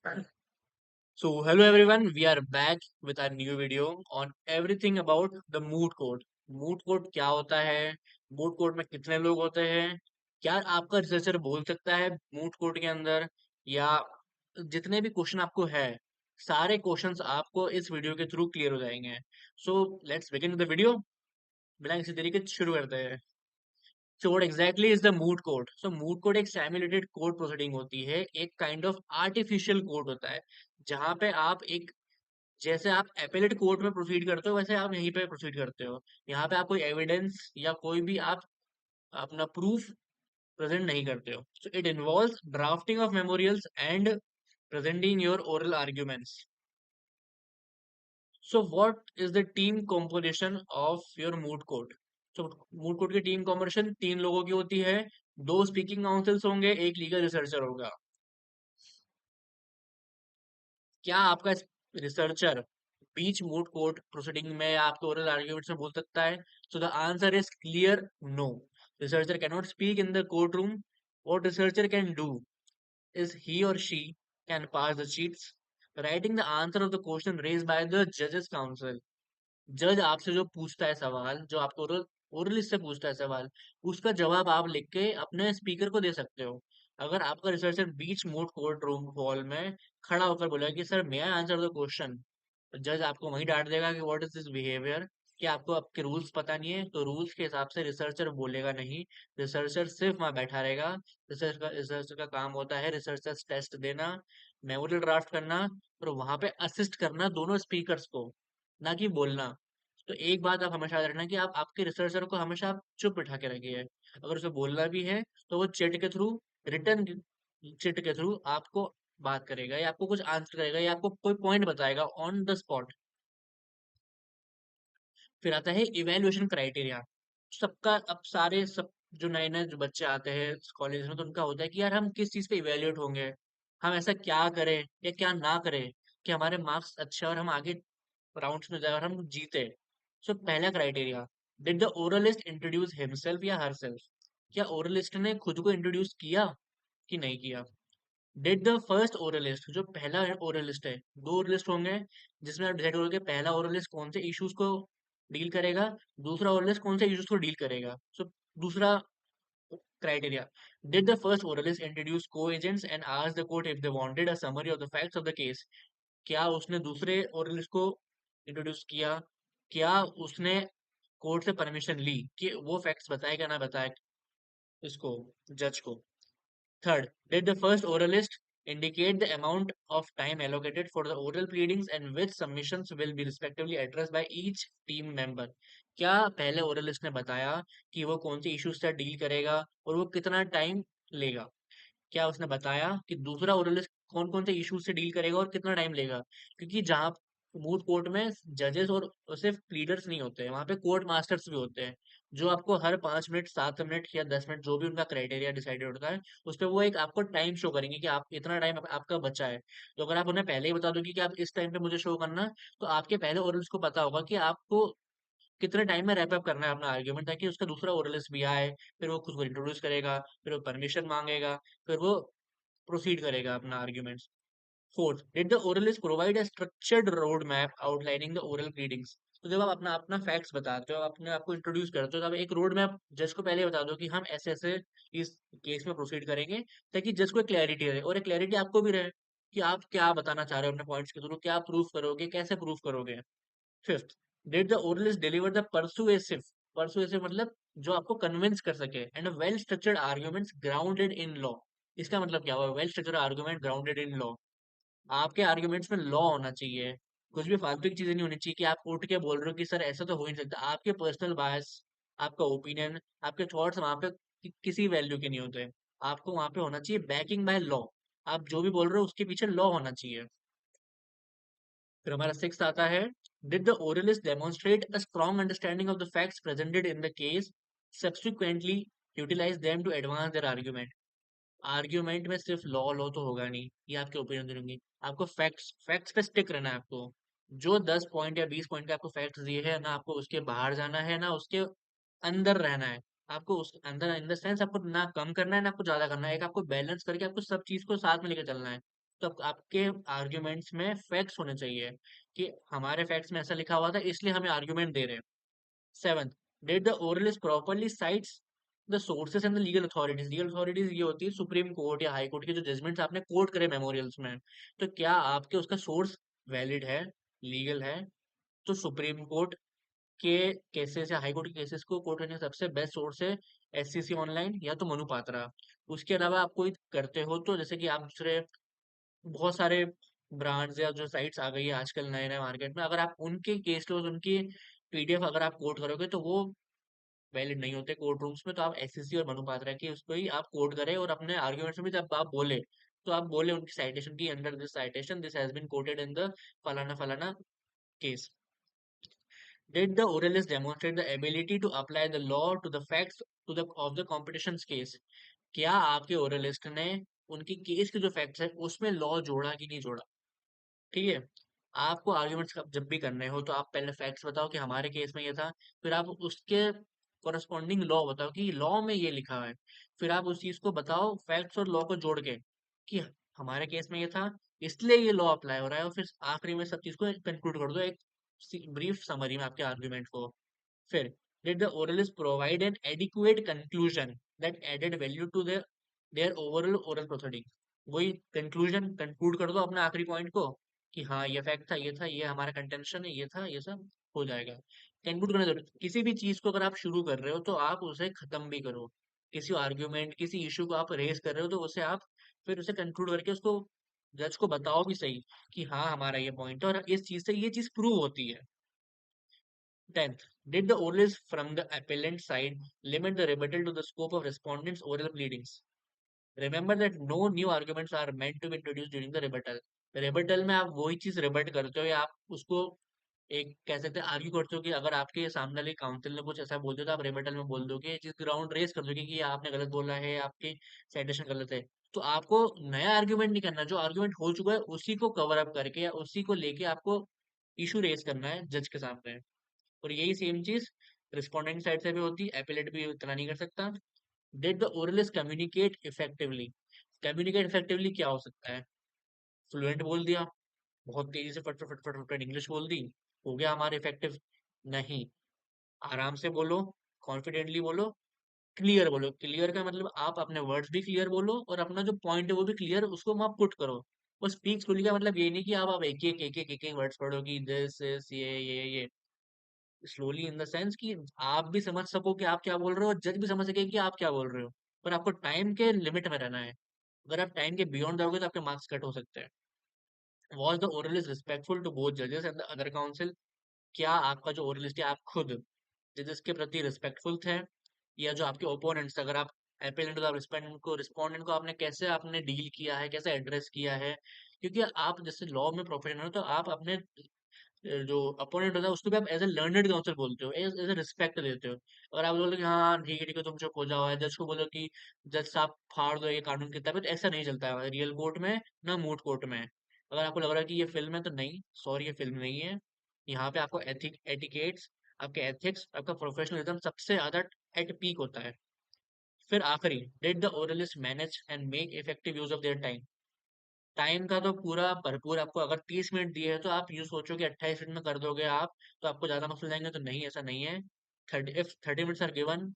So, hello everyone, we are back with our new video on everything about the mood court. Moot court क्या होता है? Moot court में कितने लोग होते हैं? क्या आपका रिसर्चर बोल सकता है मूड कोर्ट के अंदर? या जितने भी क्वेश्चन आपको है, सारे क्वेश्चंस आपको इस वीडियो के थ्रू क्लियर हो जाएंगे. So let's begin the video. बिना किसी तरीके से शुरू करते हैं. So what exactly is the moot court? So moot court एक simulated court proceeding होती है, एक kind of artificial court होता है, जहाँ पे आप एक जैसे आप एपेलेट कोर्ट में प्रोसीड करते हो वैसे आप यहीं पे प्रोसीड करते हो. यहाँ पे आप कोई एविडेंस या कोई भी आप अपना प्रूफ प्रेजेंट नहीं करते हो. So it involves drafting of memorials and presenting your oral arguments. So what is the team composition of your moot court? So moot court की टीम कॉम्पोजिशन 3 लोगों की होती है. 2 स्पीकिंग काउंसिल्स होंगे, एक लीगल रिसर्चर होगा. क्या आपका रिसर्चर बीच मूट कोर्ट प्रोसीडिंग में या आपके ओरल आर्ग्यूमेंट्स में बोल सकता है? So the answer is clear, no. Researcher can not speak in the court room. What researcher can do is he or she can pass the cheats, writing the answer of the question raised by the judges council. जज आपसे जो पूछता है सवाल, जो आपको ओरलिस्ट से पूछता है सवाल, उसका जवाब आप लिख के अपने स्पीकर को दे सकते हो. अगर आपका रिसर्चर बीच मूड कोर्ट रूम हॉल में खड़ा होकर बोला कि sir may I answer the question, जज आपको वहीं डांट देगा कि व्हाट इज दिस बिहेवियर, कि आपको आपके रूल्स पता नहीं है. तो रूल्स के हिसाब से रिसर्चर बोलेगा नहीं. रिसर्चर सिर्फ वहां बैठा रहेगा. रिसर्चर का काम होता है रिसर्चर टेस्ट देना, मेमोरी ड्राफ्ट करना, और वहां पे असिस्ट करना दोनों स्पीकर्स को, ना कि बोलना. तो एक बात आप हमेशा याद रखना कि आप आपके रिसर्चर को हमेशा आप चुप बिठा के रखिए. अगर उसे बोलना भी है तो वो चैट के थ्रू, रिटर्न चैट के थ्रू आपको बात करेगा, या आपको कुछ आंसर करेगा, या आपको कोई पॉइंट बताएगा ऑन द स्पॉट. फिर आता है इवेल्युएशन क्राइटेरिया. सबका अब सारे सब जो नए नए जो बच्चे आते हैं कॉलेज में, तो उनका होता है कि यार हम किस चीज पे इवेल्युएट होंगे, हम ऐसा क्या करें या क्या ना करें कि हमारे मार्क्स अच्छे और हम आगे राउंड्स में जाए और हम जीते. सो पहला criteria, did the oralist introduce himself या हरसेल्फ? क्या ओरलिस्ट ने खुद को इंट्रोड्यूस किया कि नहीं किया? डिड द फर्स्ट ओरलिस्ट, जो पहला ओरलिस्ट है, 2 ओरलिस्ट होंगे जिसमें आप डिसाइड करोगे पहला ओरलिस्ट कौन से इश्यूज को डील करेगा, दूसरा ओरलिस्ट कौन से इश्यूज को डील करेगा. सो दूसरा criteria, did the first oralist introduce co-agents and ask the court if they wanted a summary of the facts of the case? क्या उसने दूसरे ओरलिस्ट को इंट्रोड्यूस किया? क्या उसने कोर्ट से परमिशन ली कि वो फैक्ट्स बताए क्या ना बताए इसको, जज को? Third, did the first oralist indicate the amount of time allocated for the oral pleadings and which submissions will be respectively addressed by each team member? क्या पहले ओरलिस्ट ने बताया कि वो कौन से इश्यूज से डील करेगा और वो कितना टाइम लेगा? क्या उसने बताया कि दूसरा ओरलिस्ट कौन कौन से इश्यूज से डील करेगा और कितना टाइम लेगा? क्योंकि जहाँ मूट कोर्ट में जजेस और सिर्फ प्लीडर्स नहीं होते हैं, वहां पे कोर्ट मास्टर्स भी होते हैं, जो आपको हर 5 मिनट, 7 मिनट या 10 मिनट, जो भी उनका क्राइटेरिया डिसाइडेड होता है, उस पर वो एक आपको टाइम शो करेंगे कि आप इतना टाइम आपका बचा है. तो अगर आप उन्हें पहले ही बता दोगे कि आप इस टाइम पे मुझे शो करना, तो आपके पहले ओरलिस्ट को पता होगा कि आपको कितने टाइम में रैप अप करना है अपना आर्ग्यूमेंट, ताकि उसका दूसरा ओरलिस्ट भी आए, फिर वो खुद को इंट्रोड्यूस करेगा, फिर वो परमिशन मांगेगा, फिर वो प्रोसीड करेगा अपना arguments. Fourth, did the oralist provide a structured road map outlining the oral pleadings? तो जब आप अपना अपना फैक्ट्स बताते हो, अपने आपको इंट्रोड्यूस करते हो, तो आप एक रोड मैप जज को पहले बता दो कि हम ऐसे ऐसे इस केस में प्रोसीड करेंगे, ताकि जज को क्लैरिटी रहे और एक क्लैरिटी आपको भी रहे कि आप क्या बताना चाह रहे हो अपने पॉइंट्स के थ्रू, क्या प्रूफ करोगे, कैसे प्रूफ करोगे. Fifth, did the oralist deliver the persuasive, persuasive मतलब जो आपको कन्विंस कर सके, and well structured arguments grounded in law? इसका मतलब क्या हुआ well structured argument grounded in law? आपके आर्ग्यूमेंट्स में लॉ होना चाहिए. कुछ भी फालतू की चीजें नहीं होनी चाहिए कि आप उठ के बोल रहे हो कि सर ऐसा तो हो ही नहीं सकता. आपके पर्सनल बायस, आपका ओपिनियन, आपके थॉट्स वहां पे किसी वैल्यू के नहीं होते. आपको वहां पे होना चाहिए बैकिंग बाय लॉ. आप जो भी बोल रहे हो उसके पीछे लॉ होना चाहिए. फिर हमारा सिक्स आता है, did the oralist demonstrate a strong understanding of the facts presented in the case, subsequently utilise them to advance their argument? Argument में सिर्फ लॉ लॉ तो होगा नहीं, ये आपके ओपिनियन देंगे. आपको फैक्ट्स फैक्ट्स पे स्टिक रहना है. आपको जो 10 पॉइंट या 20 पॉइंट के आपको फैक्ट्स दिए हैं ना, आपको उसके बाहर जाना है ना उसके अंदर रहना है. आपको उस अंदर इन द सेंस आपको ना कम करना है ना आपको ज्यादा करना है, एक आपको बैलेंस करके आपको सब चीज को साथ में लेकर चलना है. तो आपके आर्ग्यूमेंट्स में फैक्ट्स होने चाहिए कि हमारे फैक्ट्स में ऐसा लिखा हुआ था इसलिए हमें आर्ग्यूमेंट दे रहे हैं। Seventh, did the oralist properly cites the sources and the legal authorities. Legal authorities ये होती है सुप्रीम कोर्ट या हाई कोर्ट के जो जजमेंट्स आपने कोर्ट करे मेमोरियल्स में, तो क्या आपके उसका सोर्स वैलिड है, लीगल है। तो सुप्रीम कोर्ट के केसेस या हाई कोर्ट के केसेस को कोर्ट करने का सबसे बेस्ट सोर्स है एससीसी ऑनलाइन या तो मनु पात्रा। उसके अलावा आप कोई करते हो तो जैसे कि आप दूसरे बहुत सारे ब्रांड्स या जो साइट्स आ गई है आजकल नए नए मार्केट में, अगर आप उनके केस लॉज उनकी पीडीएफ अगर आप कोट करोगे तो वो वैलिड नहीं होते कोर्ट रूम्स में। तो आप एससीसी और मनु पात्रा की उसको ही आप कोट करें और अपने आर्ग्यूमेंट्स में जब आप बोले तो आप बोले उनकी साइटेशन की, under this citation this has been quoted in the फलाना फलाना केस। Did the oralist demonstrate the ability to apply the law to the facts to the of the competition's case? क्या आपके ओरलिस्ट ने उनकी केस के जो फैक्ट्स है उसमें लॉ जोड़ा कि नहीं जोड़ा। ठीक है। आपको आर्ग्यूमेंट्स जब भी करने हो तो आप पहले फैक्ट्स बताओ कि हमारे केस में ये था, फिर आप उसके कोरस्पॉन्डिंग लॉ बताओ कि लॉ में ये लिखा है, फिर आप उस चीज को बताओ फैक्ट्स और लॉ को जोड़ के कि हमारे केस में ये था इसलिए ये लॉ अप्लाई हो रहा है, और फिर आखिरी में सब चीज को कंक्लूड कर दो एक ब्रीफ समरी में आपके आर्ग्यूमेंट को। फिर did the oralists provide an adequate conclusion that added value to their overall oral proceeding। वही कंक्लूजन कंक्लूड कर दो अपने आखिरी पॉइंट को कि हाँ ये फैक्ट था, ये था, ये हमारा कंटेंशन है, ये था, ये सब हो जाएगा। कंक्लूड करने जरूरत, किसी भी चीज को अगर आप शुरू कर रहे हो तो आप उसे खत्म भी करो। किसी आर्ग्यूमेंट किसी इशू को आप रेज कर रहे हो तो उसे आप फिर उसे कंक्लूड करके उसको जज को बताओ भी सही कि हाँ हमारा ये पॉइंट है और इस चीज से ये चीज प्रूव होती है। 10th, did the oralist from the appellant side limit the rebuttal to the scope of respondents' oral pleadings? Remember that no new arguments are meant to be introduced during the rebuttal। rebuttal में आप वही चीज रिबट करते हो या आप उसको एक कह सकते हैं आर्ग्यू करते हो कि अगर आपके सामने वाले काउंसिल ने कुछ ऐसा बोल दिया तो आप रिबटल में बोल दोगे, ये चीज ग्राउंड रेस कर दोगे कि ये आपने गलत बोला है, आपकी साइटेशन गलत है। तो आपको नया आर्ग्यूमेंट नहीं करना, जो आर्ग्यूमेंट हो चुका है उसी को कवर अप करके या उसी को लेके आपको इशू रेस करना है जज के सामने। और यही सेम चीज रिस्पोंडेंट साइड से भी होती है, एपिलेट भी इतना नहीं कर सकता। Did the oralist communicate effectively. Communicate effectively क्या हो सकता है, फ्लुएंट बोल दिया, बहुत तेजी से फट फट फट फट फट इंग्लिश बोल दी, हो गया हमारे इफेक्टिव। नहीं, आराम से बोलो, कॉन्फिडेंटली बोलो, क्लियर बोलो। क्लियर का मतलब आप अपने वर्ड्स भी क्लियर बोलो और अपना जो पॉइंट है वो भी क्लियर उसको वहां पुट करो। वो स्पीक स्लोली का मतलब ये नहीं कि आप एक एक वर्ड्स पढ़ो कि दिस इज ये स्लोली इन द सेंस कि आप भी समझ सको कि आप क्या बोल रहे हो, जज भी समझ सके कि आप क्या बोल रहे हो। पर आपको टाइम के लिमिट में रहना है, अगर आप टाइम के बियॉन्ड जाओगे तो आपके मार्क्स कट हो सकते हैं। Was the oralist respectful to both जजेस एंड द अदर काउंसिल। क्या आपका जो ओरलिस्ट है आप खुद जजेस के प्रति रिस्पेक्टफुल थे, या जो आपके ओपोनेंट्स, अगर आप अपेलेंट तो आप रिस्पोंडेंट को आपने कैसे आपने डील किया है, कैसे एड्रेस किया है। क्योंकि आप जैसे लॉ में प्रोफेशनल हो तो आप अपने जो अपोनेंट होता है उसको भी आप एज ए लर्नड काउंसिल बोलते हो, एज एज ए रिस्पेक्ट देते हो। अगर आप बोलोगे कि हाँ ठीक है तुम चुप हो जाओ, जज को बोलो कि जज साहब फाड़ दो ये कानून की किताब है, तो ऐसा नहीं चलता है रियल कोर्ट में ना मूट कोर्ट में। अगर आपको लग रहा है कि ये फिल्म है तो नहीं, सॉरी ये फिल्म नहीं है। यहाँ पे आपको एटिकेट्स, आपके एथिक्स, आपका प्रोफेशनलिज्म सबसे ज्यादा एट पीक होता है। फिर आखिरी, did the oralist manage and make effective use of their time. Time का तो पूरा भरपूर, आपको अगर 30 मिनट दिए हैं तो आप यूँ सोचो कि 28 मिनट में कर दोगे आप तो आपको ज्यादा मार्क्स मिल जाएंगे, तो नहीं ऐसा नहीं है। 30 minutes are given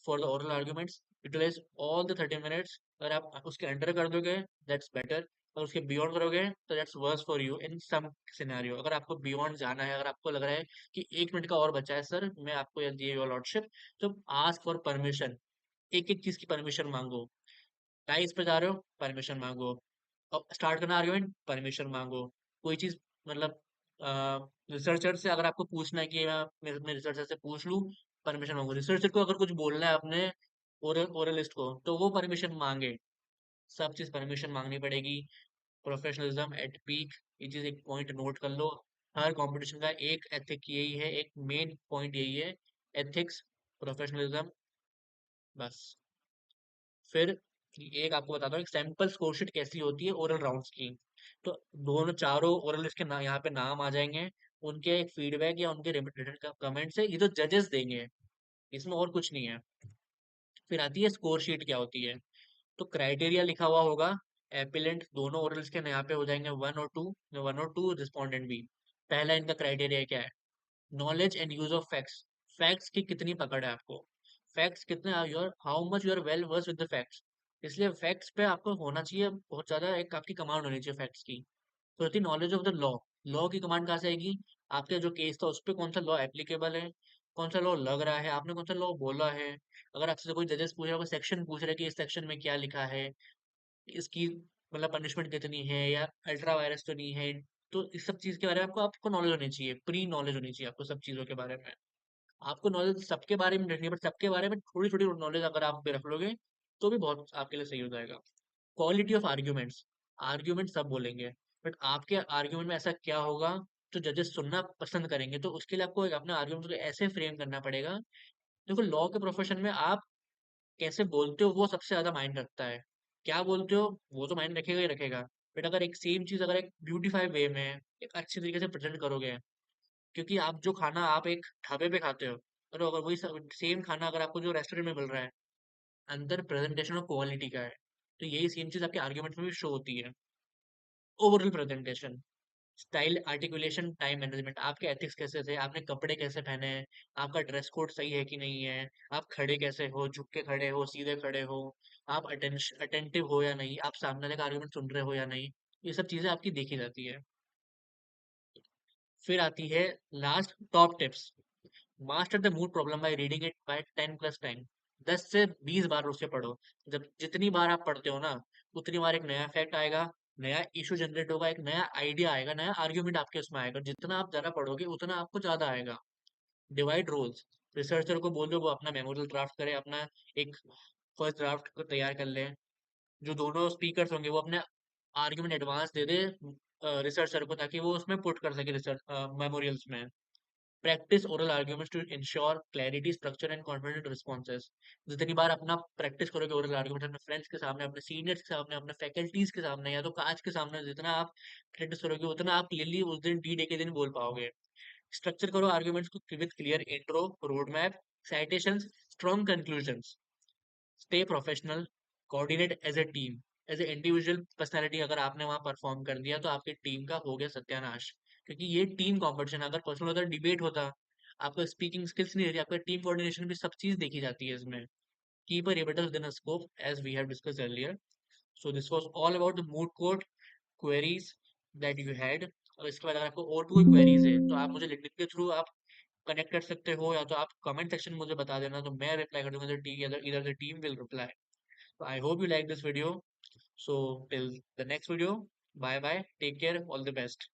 for the oral arguments, utilise all the 30 minutes. अगर आप उसके अंडर कर दोगे दैट्स बेटर, और उसके बियॉन्ड करोगे तो that's worse for you in some scenario. अगर आपको बियॉन्ड जाना है, अगर आपको लग रहा है कि 1 मिनट का और बचा है सर मैं आपको यह दिए योर लॉर्डशिप, तो आस्क फॉर परमिशन, एक एक चीज की परमिशन मांगो। टाइस पे जा रहे हो परमिशन मांगो, अब स्टार्ट करना आर्ग्यूमेंट परमिशन मांगो। कोई चीज मतलब रिसर्चर से अगर आपको पूछना है कि मैं अपने रिसर्चर से पूछ लूं, परमिशन मांगो। रिसर्चर को अगर कुछ बोलना है अपने ओरलिस्ट को तो वो परमिशन मांगे। सब चीज परमिशन मांगनी पड़ेगी। प्रोफेशनलिज्म एट पीक, ये चीज एक पॉइंट नोट कर लो। हर कंपटीशन का एक एथिक यही है, एक मेन पॉइंट यही है, एथिक्स, प्रोफेशनलिज्म, बस। फिर एक आपको बताता हूँ एक सैंपल स्कोरशीट कैसी होती है ओरल राउंड्स की। तो दोनों चारों ओरलिस्ट के यहाँ पे नाम आ जाएंगे, उनके एक फीडबैक या उनके रिटर्न कमेंट से ये जो जजेस देंगे, इसमें और कुछ नहीं है। फिर आती है स्कोर शीट क्या होती है। तो क्राइटेरिया लिखा हुआ होगा, एपिलेंट दोनों ओरल्स के यहाँ पे हो जाएंगे 1 और 2 रिस्पोंडेंट भी। पहला इनका क्राइटेरिया क्या है? Knowledge and use of facts. Facts की कितनी पकड़ है आपको, फैक्ट्स कितने, your how much you are well versed with the facts. इसलिए फैक्ट्स पे आपको होना चाहिए बहुत ज्यादा, एक आपकी कमांड होनी चाहिए फैक्ट्स की। तो होती knowledge of the law. Law की कमांड कहाँ से आएगी? आपके जो केस था उस पर कौन सा लॉ एप्लीकेबल है, कौन सा लॉ लग रहा है, आपने कौन सा लॉ बोला है। अगर आपसे कोई जजेस पूछ रहा है, सेक्शन पूछ रहे हैं कि इस सेक्शन में क्या लिखा है, इसकी मतलब पनिशमेंट कितनी है, या अल्ट्रा वायरस तो नहीं है, तो इस सब चीज के बारे में आपको आपको नॉलेज होनी चाहिए, प्री नॉलेज होनी चाहिए आपको सब चीजों के बारे में। आपको नॉलेज सबके बारे में रखनी है, बट सबके बारे में थोड़ी थोड़ी नॉलेज अगर आप रख लोगे तो भी बहुत आपके लिए सही हो जाएगा। Quality of arguments. आर्ग्यूमेंट सब बोलेंगे, बट आपके आर्ग्यूमेंट में ऐसा क्या होगा जो जजेस सुनना पसंद करेंगे, तो उसके लिए आपको एक अपने आर्ग्यूमेंट को ऐसे फ्रेम करना पड़ेगा। देखो लॉ के प्रोफेशन में आप कैसे बोलते हो वो सबसे ज्यादा मायने रखता है। क्या बोलते हो वो तो मायने रखेगा ही रखेगा, बट अगर एक सेम चीज अगर एक ब्यूटीफाई वे में एक अच्छे तरीके से प्रेजेंट करोगे, क्योंकि आप जो खाना आप एक ढाबे पे खाते हो, और अगर वही सेम खाना अगर आपको जो रेस्टोरेंट में मिल रहा है, अंदर प्रेजेंटेशन और क्वालिटी का है। तो यही सेम चीज आपके आर्ग्यूमेंट में भी शो होती है। Overall presentation, style, articulation, time management, आपके एथिक्स कैसे थे, आपने कपड़े कैसे पहने हैं, आपका ड्रेस कोड सही है कि नहीं है, आप खड़े कैसे हो, झुक के खड़े हो, सीधे खड़े हो, आप अटेंटिव हो या नहीं, आप सामने वाले का आर्गुमेंट सुन रहे हो या नहीं, ये सब चीजें आपकी देखी जाती है। फिर आती है last top tips. Master the mood problem by reading it by 10 + time. 10 से 20 बार उसे पढ़ो। जब जितनी बार आप पढ़ते हो ना, उतनी बार एक नया फैक्ट आएगा, नया इशू जनरेट होगा, एक नया आइडिया आएगा, नया आर्ग्यूमेंट आपके उसमें आएगा। जितना आप ज्यादा पढ़ोगे उतना आपको ज्यादा आएगा। Divide roles. रिसर्चर को बोल दो वो अपना मेमोरियल ड्राफ्ट करे, अपना एक फर्स्ट ड्राफ्ट को तैयार कर ले। जो दोनों स्पीकर्स होंगे वो अपने आर्ग्यूमेंट एडवांस दे दे रिसर्चर को, ताकि वो उसमें पुट कर सके रिसर्च मेमोरियल्स में। Practise oral arguments to ensure clarity, structure and confident responses. जितनी बार अपना प्रैक्टिस करोगे ओरल आर्ग्यूमेंट, अपने फ्रेंड्स के सामने, अपने सीनियर्स के सामने, अपने फैकल्टीज के सामने, या तो कांच के सामने, जितना आप प्रैक्टिस करोगे उतना आप क्लियरली उस दिन डी डे के दिन बोल पाओगे। स्ट्रक्चर करो आर्ग्यूमेंट्स को with clear intro, road map, citations, strong conclusions. Stay professional, coordinate as a team. As a individual personality अगर आपने वहां परफॉर्म कर दिया तो आपकी टीम का हो गया सत्यानाश। क्योंकि ये टीम कॉम्पिटिशन, अगर पर्सनल होता डिबेट होता, आपका स्पीकिंग स्किल्स नहीं रहती, आपका टीम कोऑर्डिनेशन भी सब चीज देखी जाती है इसमें। Keep a rebuttal within a scope as we have discussed earlier. So this was all about the moot court queries that you had. और इसके बाद अगर आपको और भी कोई क्वेरीज है तो आप मुझे लिखने के थ्रू आप कनेक्ट कर सकते हो, या तो आप कमेंट सेक्शन में मुझे बता देना, तो मैं रिप्लाई कर दूंगा, either the team will reply. So I hope you like this video. So till the next video, bye bye, take care, all the best.